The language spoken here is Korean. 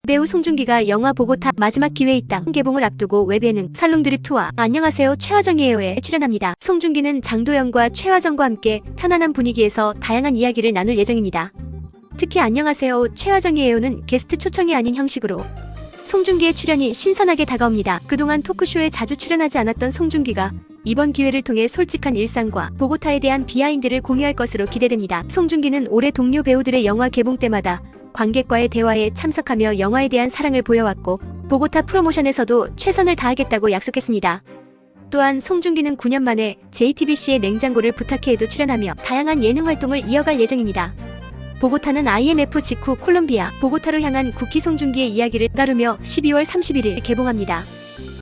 배우 송중기가 영화 보고타 마지막 기회의 땅 개봉을 앞두고 웹예능 살롱드립2와 안녕하세요 최화정이에요에 출연합니다. 송중기는 장도연과 최화정과 함께 편안한 분위기에서 다양한 이야기를 나눌 예정입니다. 특히 안녕하세요 최화정이에요는 게스트 초청이 아닌 형식으로 송중기의 출연이 신선하게 다가옵니다. 그동안 토크쇼에 자주 출연하지 않았던 송중기가 이번 기회를 통해 솔직한 일상과 보고타에 대한 비하인드를 공유할 것으로 기대됩니다. 송중기는 올해 동료 배우들의 영화 개봉 때마다 관객과의 대화에 참석하며 영화에 대한 사랑을 보여왔고 보고타 프로모션에서도 최선을 다하겠다고 약속했습니다. 또한 송중기는 9년 만에 JTBC의 냉장고를 부탁해에도 출연하며 다양한 예능 활동을 이어갈 예정입니다. 보고타는 IMF 직후 콜롬비아, 보고타로 향한 국기 송중기의 이야기를 다루며 12월 31일 개봉합니다.